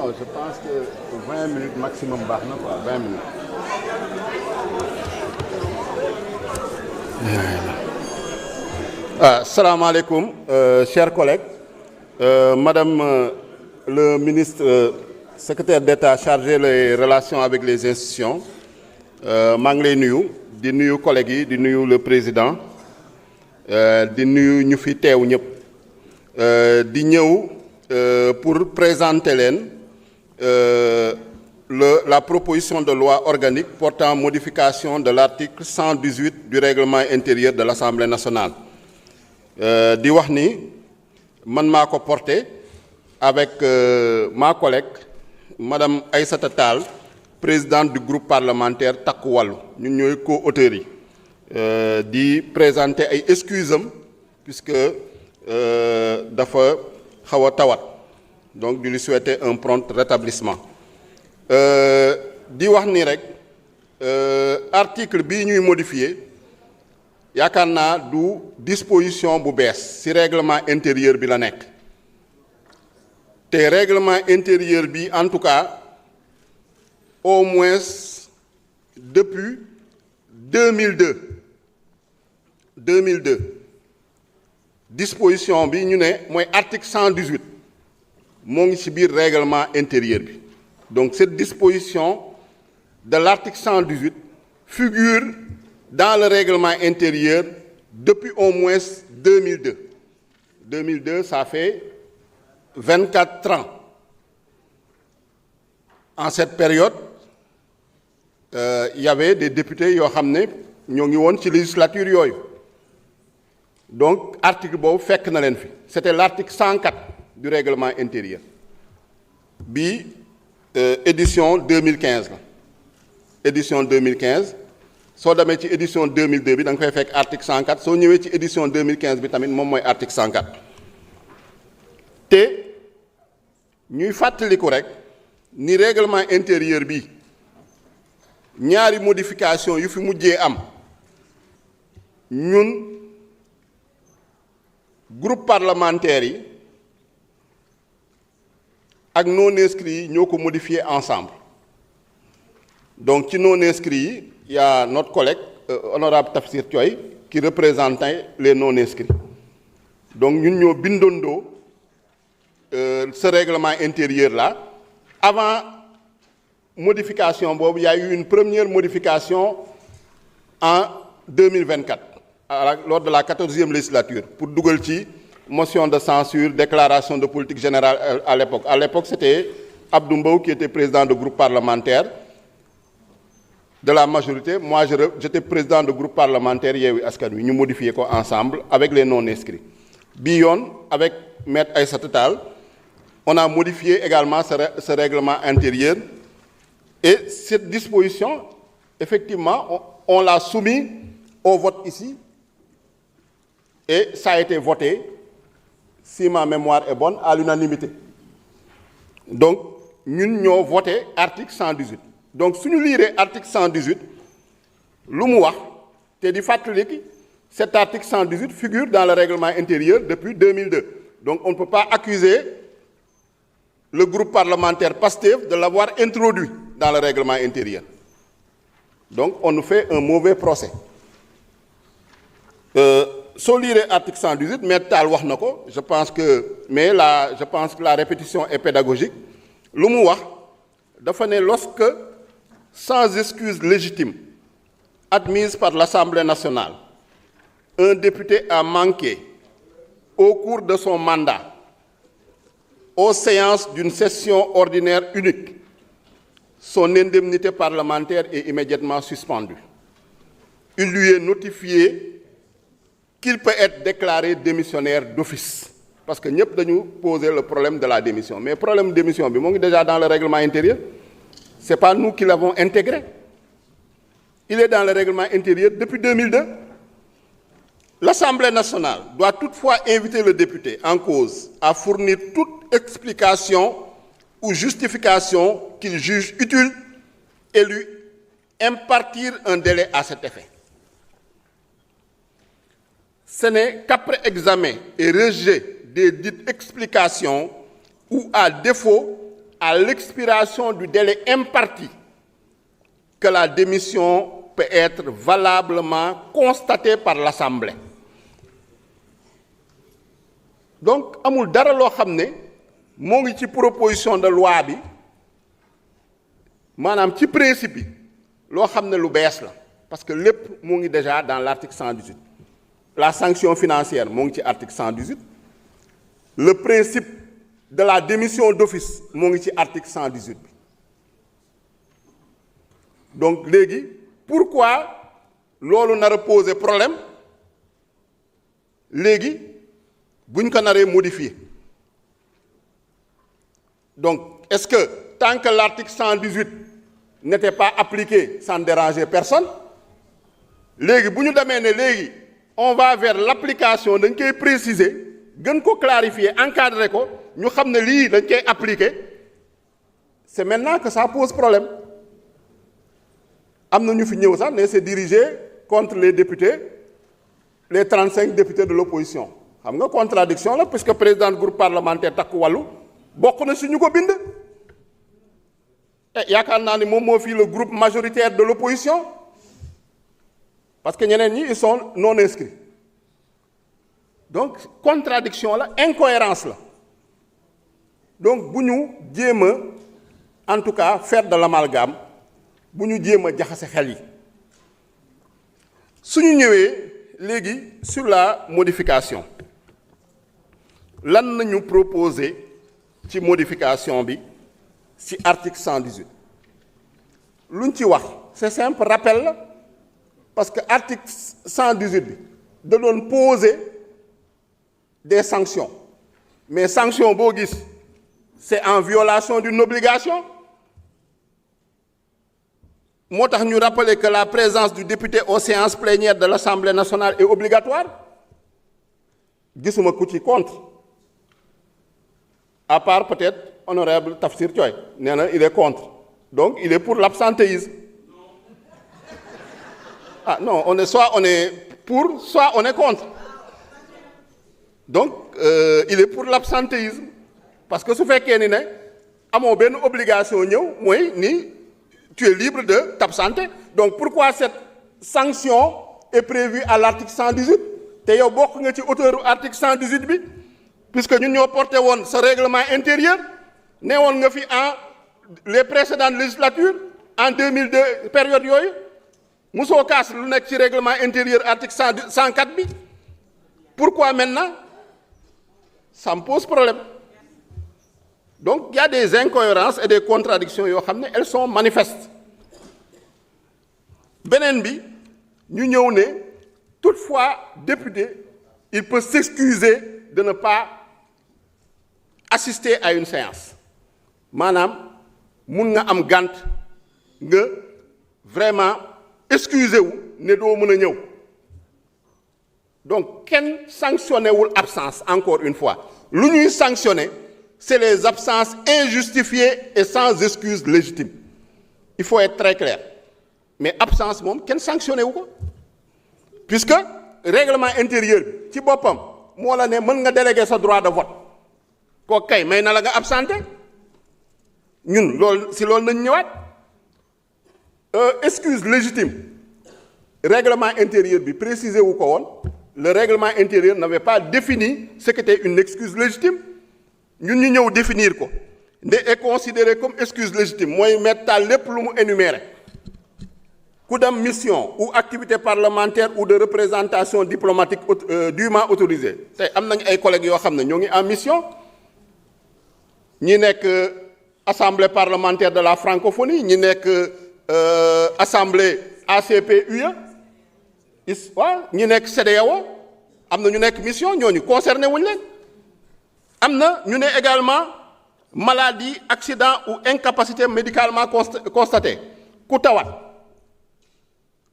Non, je pense que 20 minutes maximum baax na quoi, 20 minutes. Salam alaikum, chers collègues. Madame le ministre secrétaire d'État chargé des relations avec les institutions, maa ngi lay nuyu di nuyu collègues yi di nuyu le président di nuyu ñu fi teew ñëpp di ñëw pour présenter leen la proposition de loi organique portant modification de l'article 118 du règlement intérieur de l'Assemblée nationale. Di wax ni man maa ko porté avec ma collègue madame Aïssata Tall, présidente du groupe parlementaire Takku Wallu ñun ñooy co-auteurs yi di présenter ay excuses am puisque dafa xaw a tawat donc di lui souhaiter un prompt rétablissement. Di wax ni rek article bii ñuy modifier yaakaar naa du disposition bu bees ci règlement intérieur bi la nekk te règlement intérieur bi en tout cas au moins depuis 2002 disposition bi ñu ne mooy article 118 moo ngi ci biir règlement intérieur bi donc cette disposition de l'article 118 figure dans le règlement intérieur depuis au moins 2002. 2002, ça fait 24 ans. En cette période, il y avait des députés yoo xam ne ñoo ngi woon ci législature yooyu donc article boobu fekk na leen fi c'était l'article 104 du règlement intérieur bi édition 2015 la édition 2015 soo demee ci édition 2002 bi da nga fay fekk article 104 soo ñëwee ci édition 2015 bi tamit moom mooy article 104 te ñuy fàttaliku rek ni règlement intérieur bi ñaari modification yu fi mujjee am ñun groupe parlementaire yi ak non inscrits yi ñoo ko modifié ensemble donc ci non inscrits yi il y a notre collègue honorable Tafsir Thioye qui représentait les non inscrits donc ñun ñoo bindondoo ce règlement intérieur là avant modification boobu il y a eu une première modification en 2024 lors de la 14e législature pour dugal ci motion de censure déclaration de politique générale à l'époque. À l'époque c'était Abdou Mbow qui était président de groupe parlementaire de la majorité. Moi j'étais président de groupe parlementaire Yewwi Askan Wi ñu modifier ko ensemble avec les non inscrits. Bi yoon avec maître Aïssata Tall on a modifié également ce règlement intérieur et cette disposition effectivement on l'a soumis au vote ici et ça a été voté si ma mémoire est bonne à l'unanimité donc ñun ñoo voté article 118 donc suñu liiree article 118 lu mu wax te di fàttali ki cet article 118 figure dans le règlement intérieur depuis 2002 donc on ne peut pas accuser le groupe parlementaire PASTEF de l'avoir introduit dans le règlement intérieur donc on nous fait un mauvais procès soo liiree article 118 Maître Tall wax na ko je pense que la répétition est pédagogique lu mu wax dafa ne lorsque sans excuse légitime admise par l'Assemblée nationale un député a manqué au cours de son mandat aux séances d'une session ordinaire unique son indemnité parlementaire est immédiatement suspendue. Il lui est notifié qu'il peut être déclaré démissionnaire d'office parce que ñëpp dañu poser le problème de la démission mais problème de démission bi moo ngi déjà dans le règlement intérieur c'est pas nous qui l'avons intégré il est dans le règlement intérieur depuis 2002. L'Assemblée nationale doit toutefois inviter le député en cause à fournir toute explication ou justification qu'il juge utile et lui impartir un délai à cet effet. Ce n'est qu'après examen et rejet des dites explications ou à défaut à l'expiration du délai imparti que la démission peut être valablement constatée par l'Assemblée. Donc amul dara loo xam ne moo ngi ci proposition de loi bi maanaam ci principe bi loo xam ne lu bees la parce que lépp moo ngi déjà dans l'article 118. La sanction financière moo ngi ci article 118. Le principe de la démission d'office moo ngi ci article 118 bi. Donc léegi pourquoi loolu nar a poser problème léegi buñ ko naree modifier. Donc est-ce que tant que l'article 118 n'était pas appliqué, ça ne dérangeait personne? Léegi bu ñu demee ne léegi on va vers l'application dañ koy préciser gën ko clarifier encadrer ko ñu xam ne lii dañ koy appliquer, c'est maintenant que ça pose problème. am na ñu fi ñëw sax ne c'est dirigé contre les députés, les 35 députés de l'opposition. xam nga contradiction la puisque président du groupe parlementaire Takku Wallu bokk na si ñu ko bind. yaakaar naa ni moom moo fii le groupe majoritaire de l'opposition parce que ñeneen ñi ils sont non inscrits. Donc contradiction la, incohérence la. Donc bu ñu jéem a en tout cas faire de l'amalgame, bu ñu jéem a jaxase xel yi. su ñu ñëwee léegi sur la modification lan nañu proposer ci modification bi ci article 118 luñ ci wax c'est simple rappel la parce que article 118 bi da doon poser des sanctions mais sanction boo gis c'est en violation d'une obligation. moo tax ñu rappeler que la présence du député aux séances plénières de l'Assemblée nationale est obligatoire. gisuma ku ci contre à part peut-être honorable Tafsir Thioye nee na il est contre donc il est pour l'absentéisme. Ah non, soit on est pour soit on est contre. Donc il est pour l'absentéisme parce que su fekkee ni ne amoo benn obligation ñëw mooy ni tu es libre de t'absenter. Donc pourquoi cette sanction est prévue à l'article 118 te yow bokk nga ci auteuru article 118 bi puisque ñun ñoo porté woon ce règlement intérieur ne woon nga fi en les précédentes législatures en 2002 période yooyu musoo kaas lu nekk ci règlement intérieur article 104 bi. Pourquoi maintenant ça me pose problème. Donc il y a des incohérences et des contradictions yoo xam ne elles sont manifestes. beneen bi ñu ñëw ne toutefois député il peut s'excuser de ne pas assister à une séance maanaam mun nga am gànt nga vraiment excuser wu ne doo mën a ñëw. Donc kenn sanctionné wul absence encore une fois lu ñuy sanctionner c'est les absences injustifiées et sans excuse légitime. Il faut être très clair. Mais absence moom kenn sanctionné wu ko puisque règlement intérieur bi ci boppam moo la ne mën nga déléguer sa droit de vote kooku kay may na la nga absenté ñun loolu si loolu nañ ñëwaat. Excuse légitime règlement intérieur bi précisé wu ko woon. Le règlement intérieur n'avait pas défini ce qu'était une excuse légitime. ñun ñu ñëw définir ko nde est considéré comme excuse légitime mooy mettre lépp lu mu énuméré ku dem mission ou activité parlementaire ou de représentation diplomatique dûment autorisée. tey am nañu ay collègues yoo xam ne ñoo ngi en mission ñi nekk assemblée parlementaire de la francophonie ñi nekk assemblée ACP-UE waaw ñi nekk CEDEAO am na ñu nekk mission ñooñu concerné wuñu leen. am na ñu ne également maladie accident ou incapacité médicalement constatée ku tawat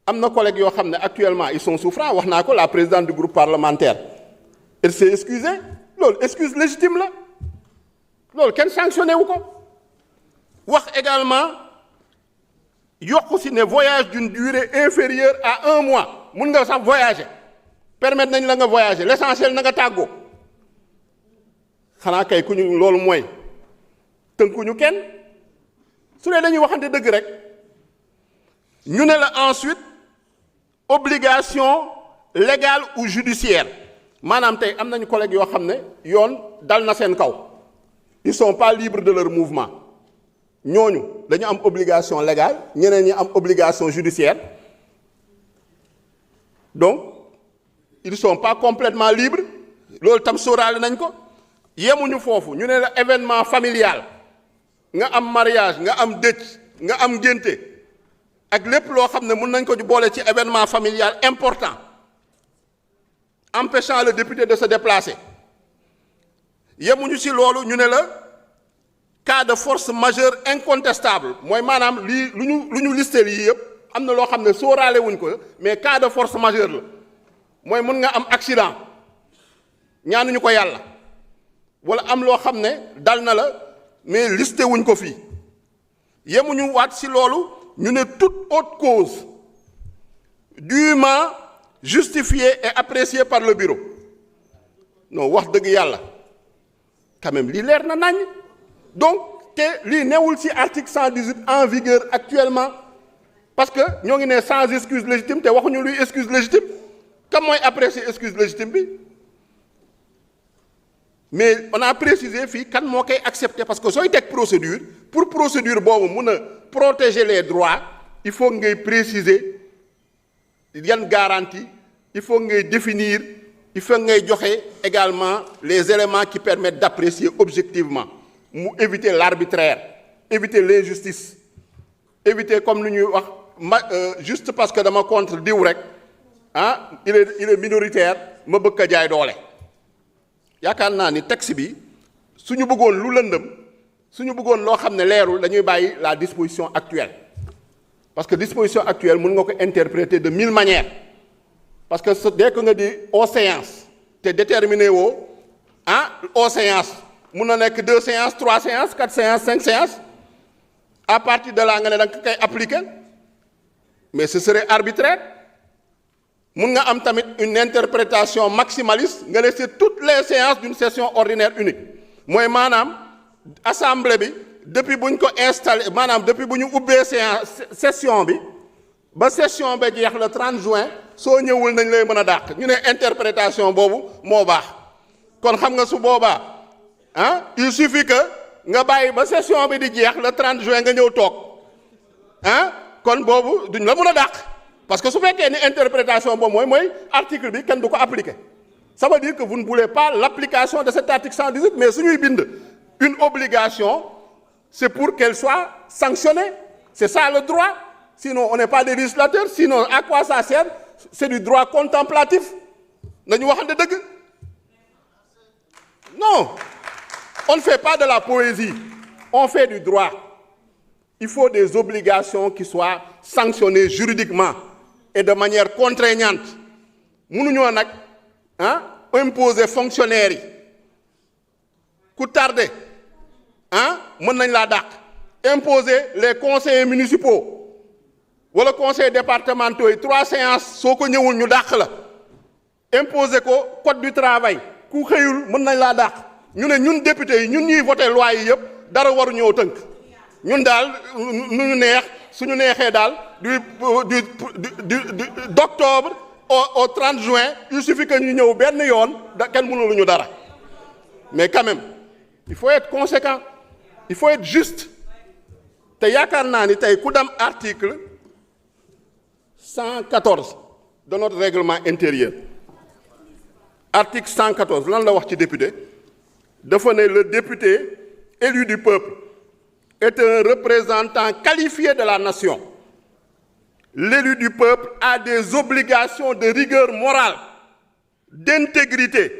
am na collègues yoo xam ne actuellement ils sont souffrants wax naa ko la présidente du groupe parlementaire elle s'est excusée loolu excuse légitime la loolu kenn sanctionné wu ko. wax également yokku si ne voyage d'une durée inférieure à 1 mois mun nga sax voyager permettre nañ la nga voyager l'essentiel na nga tàggoo. xanaa kay ku ñu loolu mooy tënkuñu kenn su dee dañuy waxante dëgg rek ñu ne la ensuite obligation légale ou judiciaire maanaam tey am nañu collègues yoo xam ne yoon dal na seen kaw ils sont pas libres de leur mouvement ñooñu dañu am obligation légale ñeneen ñi am obligation judiciaire donc ils sont pas complètement libres loolu tam sóoraale nañ ko yemuñu foofu ñu ne la événement familial nga am mariage nga am dëj nga am ngénte ak lépp loo xam ne mën nañ ko boole ci événement familial important empêchant le député de se déplacer yemuñu ci loolu ñu ne la cas de force majeure incontestable mooy maanaam lii lu ñu listé lii yëpp am na loo xam ne sóoraale wuñ ko mais cas de force majeure la mooy mën nga am accident ñaanuñu ko yàlla wala am loo xam ne dal na la mais listé wuñ ko fii yemuñu waat ci loolu ñu ne toute autre cause dûment justifiée et appréciée par le bureau non wax dëgg yàlla quand même lii leer na nañ donc te lii newul ci article 118 en vigueur actuellement parce que ñoo ngi ne sans excuse légitime te waxuñu luy excuse légitime kan mooy apprécier excuse légitime bi mais on a précisé fii kan moo koy accepter parce que sooy teg procédure pour procédure boobu mun a protéger les droits il faut ngay préciser yan garantie il faut ngay définir il faut ngay joxe également les éléments qui permettent d'apprécier objectivement mu éviter l'arbitraire éviter l'injustice éviter comme lu ñuy wax juste parce que dama contre diw rek ah il est minoritaire ma bëgg a jaay doole yaakaar naa ni texte bi suñu bëggoon lu lëndëm suñu bëggoon loo xam ne leerul dañuy bàyyi la disposition actuelle parce que disposition actuelle mën nga ko interpréter de 1000 manières parce que dès que nga di aux séances te déterminé woo aux séances mun na nekk 2 séances 3 séances 4 séances 5 séances à partir de là nga ne da nga koy appliquer mais ce serait arbitraire mun nga am tamit une interprétation maximaliste nga ne c'est toutes les séances d'une session ordinaire unique mooy maanaam assemblée bi depuis bu ñu ko installé maanaam depuis bu ñu ubbee session bi ba session ba jeex le 30 juin soo ñëwul nañ lay mën a dàq ñu ne interprétation boobu moo baax kon xam nga su boobaa il suffit que nga bàyyi ba session bi di jeex le 30 juin nga ñëw toog kon boobu duñ la mën a dàq parce que su fekkee ni interprétation boobu mooy article bi kenn du ko appliquer ça veut dire que vous ne voulez pas l'application de cet article 118 mais suñuy bind une obligation c'est pour qu'elle soit sanctionnée c'est ça le droit sinon on n'est pas des législateurs sinon à quoi ça sert c'est du droit contemplatif nañu waxante dëgg non on ne fait pas de la poésie on fait du droit il faut des obligations qui soient sanctionnées juridiquement et de manière contraignante mënuñoo nag imposer fonctionnaires yi ku tardé mën nañ laa dàq imposer les conseillers municipaux wala conseils départementaux yi 3 séances soo ko ñëwul ñu dàq la imposer ko code du travail ku xëyul mën nañ laa dàq ñu ne ñun députés yi ñun ñuy voter loi yi yëpp dara waru ñëw tënk ñun daal nu ñu neex suñu neexee daal d'octobre au 30 juin il suffit que ñu ñëw benn yoon kenn mënulu ñu dara mais quand même il faut être conséquent il faut être juste te yaakaar naa ni tey ku dem article 114 de notre règlement intérieur article 114 lan la wax ci député dafa ne le député élu du peuple est un représentant qualifié de la nation. L'élu du peuple a des obligations de rigueur morale, d'intégrité,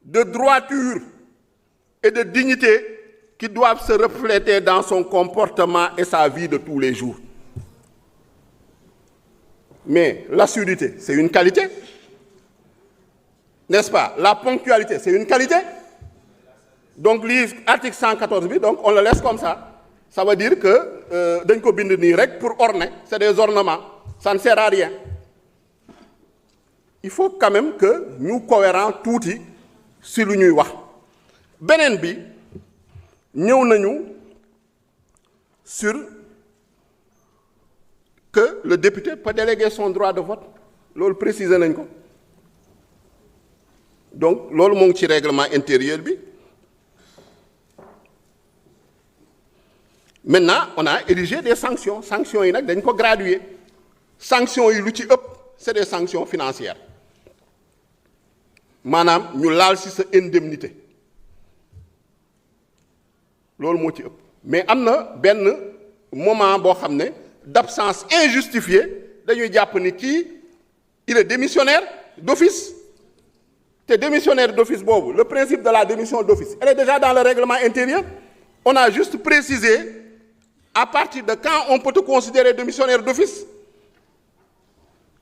de droiture et de dignité qui doivent se refléter dans son comportement et sa vie de tous les jours. Mais l'assiduité, c'est une qualité, n'est-ce pas? La ponctualité, c'est une qualité. Donc l'article 114 bi donc on le laisse comme ça. Ça veut dire que dañ ko bind nii rek pour orner, c'est des ornements, ça ne sert à rien. Il faut quand même que ñu cohérent tuuti si lu ñuy wax. Beneen bi ñëw nañu sur que le député peut déléguer son droit de vote loolu préciser nañ ko donc loolu moo ngi ci règlement intérieur bi. Maintenant on a érigé des sanctions yi nag dañ ko graduer sanctions yi lu ci ëpp c'est des sanctions financières maanaam ñu laal ci sa indemnité loolu moo ci ëpp mais am na benn moment boo xam ne d'absence injustifiée dañuy jàpp ni kii il est démissionnaire d'office te démissionnaire d'office boobu le principe de la démission d'office elle est déjà dans le règlement intérieur on a juste précisé à partir de quand on peut te considérer démissionnaire d'office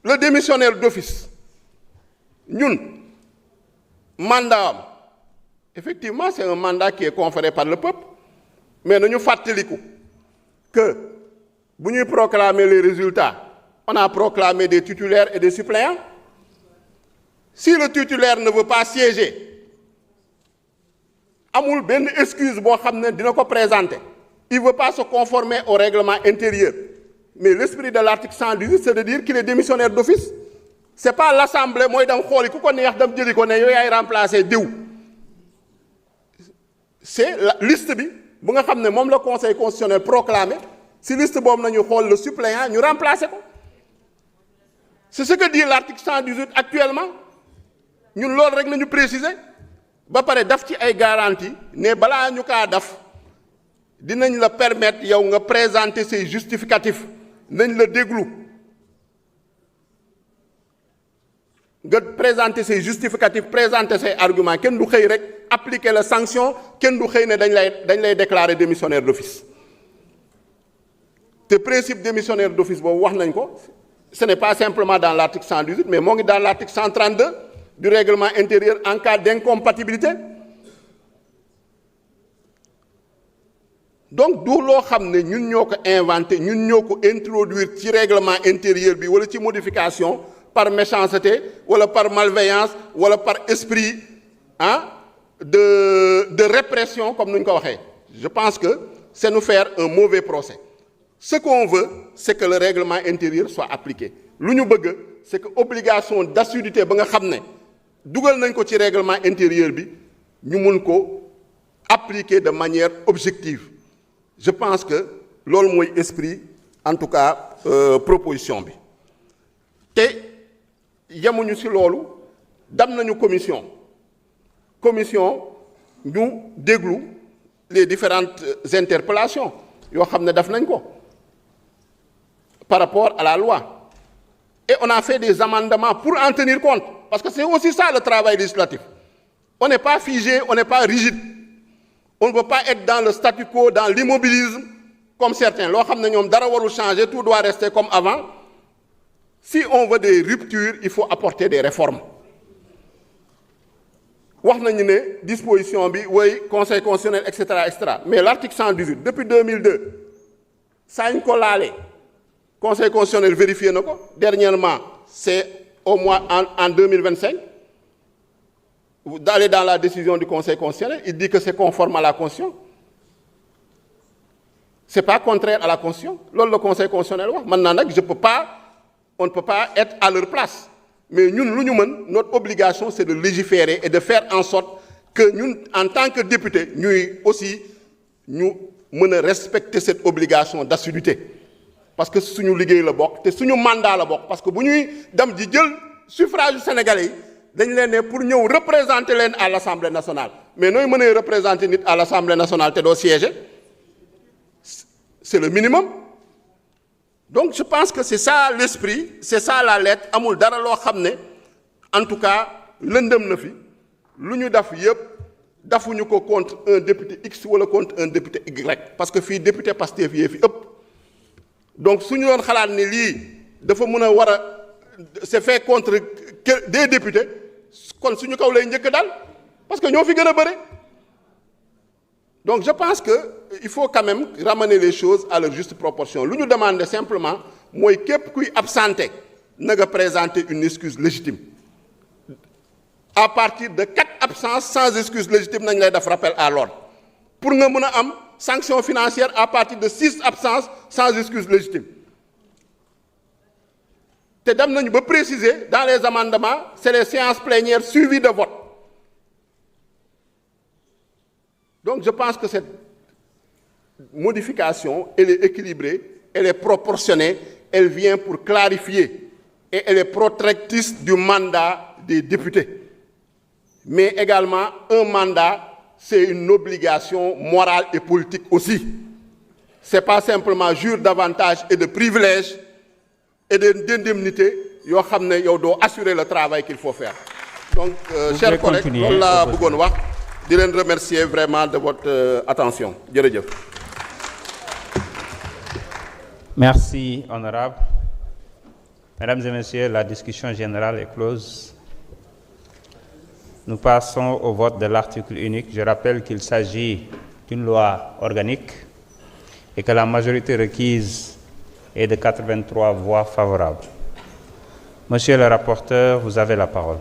le démissionnaire d'office ñun mandat am effectivement c'est un mandat qui est conféré par le peuple mais nañu fàttaliku que bu ñuy proclamer les résultats on a proclamé des titulaires et des suppléants si le titulaire ne veut pas siéger amul benn excuse boo xam ne dina ko présenter il ne veut pas se conformer au règlement intérieur mais l'esprit de l'article 118 c'est de dire qu'il est démissionnaire d'office c'est pas l'assemblée mooy dem xooli ku ko neex dem jëli ko ne yow yaay remplacer diw c'est la liste bi bu nga xam ne moom la conseil constitutionnel proclamé si liste boobu nañu xool le suppléant ñu remplacer ko c'est ce que dit l'article 118 actuellement ñun loolu rek nañu préciser ba pare daf ci ay garanties ne balaa ñu kaa def dinañ la permettre yow nga présenter ses justificatifs nañ la déglu nga présenter ses justificatifs présenter ses arguments kenn du xëy rek appliquer la sanction kenn du xëy ne dañ lay déclarer démissionnaire d'office te principe démissionnaire d'office boobu wax nañ ko ce n'est pas simplement dans l'article 118 mais moo ngi dans l'article 132 du règlement intérieur en cas d'incompatibilité donc du loo xam ne ñun ñoo ko inventé ñun ñoo ko introduire ci règlement intérieur bi wala ci modification par méchanceté wala par malveillance wala par esprit de répression comme nous ko waxee je pense que c'est nous faire un mauvais procès ce qu'on veut c'est que le règlement intérieur soit appliqué lu ñu bëgg c'est que obligation d'assiduité ba nga xam ne dugal nañ ko ci règlement intérieur bi ñu mun ko appliquer de manière objective je pense que loolu mooy esprit en tout cas proposition bi te yemuñu ci loolu dem nañu commission ñu déglu les différentes interpellations yoo xam ne def nañ ko par rapport à la loi et on a fait des amendements pour en tenir compte parce que c'est aussi ça le travail législatif on n'est pas figé on n'est pas rigide on ne peut pas être dans le statu quo dans l'immobilisme comme certains loo xam ne ñoom dara warul changer tout doit rester comme avant si on veut des ruptures il faut apporter des réformes wax nañu ne disposition bi woy conseil constitutionnel et cetera mais l'article 118 depuis 2002 saa ñu ko laalee conseil constitutionnel vérifié na ko dernièrement c'est au mois en 2025 d'aller dans la décision du conseil constitutionnel il dit que c'est conforme à la constitution c'est pas contraire à la constitution loolu le conseil constitutionnel wax maintenant nag on ne peut pas être à leur place mais ñun lu ñu mën notre obligation c'est de légiférer et de faire en sorte que ñun en tant que député ñuy aussi ñu mën a respecter cette obligation d'assiduité parce que suñu liggéey la bokk te suñu mandat la bokk parce que bu ñuy dem di jël suffrage sénégalais yi dañ leen ne pour ñëw représenter leen à l'Assemblée nationale mais nooy mënee représenter nit à l'Assemblée nationale te doo siéger c'est le minimum donc je pense que c'est ça l'esprit c'est ça la lettre amul dara loo xam ne en tout cas lëndëm na fi lu ñu def yëpp dafuñu ko contre un député X wala contre un député Y parce que fii député Pastef yee fi ëpp donc suñu doon xalaat ni lii dafa mën a war a c'est fait contre des députés kon suñu kaw lay njëkk daal parce que ñoo fi gën a bëre donc je pense que il faut quand même ramener les choses à leur juste proportion lu ñu demande simplement mooy képp kuy absenté na nga présenter une excuse légitime à partir de 4 absences sans excuse légitime nañ lay def rappel à l'ordre pour nga mën a am sanction financière à partir de 6 absences sans excuse légitime. Te dem nañu ba préciser dans les amendements, c'est les séances plénières suivies de vote. Donc je pense que cette modification, elle est équilibrée, elle est proportionnée, elle vient pour clarifier et elle est protectrice du mandat des députés. Mais également, un mandat, c'est une obligation morale et politique aussi. Ce n'est pas simplement jure d'avantages et de privilèges et d'indemnités, yo xamné yow do assurer le travail qu'il faut faire. Donc, chers collègues, loolu laa bëggoon wax di leen remercier vraiment de votre attention. Jërëjëf. Merci, honorable. Mesdames et messieurs, la discussion générale est close. Nous passons au vote de l'article unique. Je rappelle qu'il s'agit d'une loi organique et que la majorité requise est de 83 voix favorables. Monsieur le rapporteur, vous avez la parole.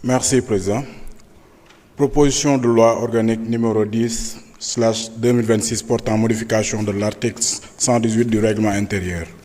Merci, Président. Proposition de loi organique numéro 10/2026 portant modification de l'article 118 du règlement intérieur.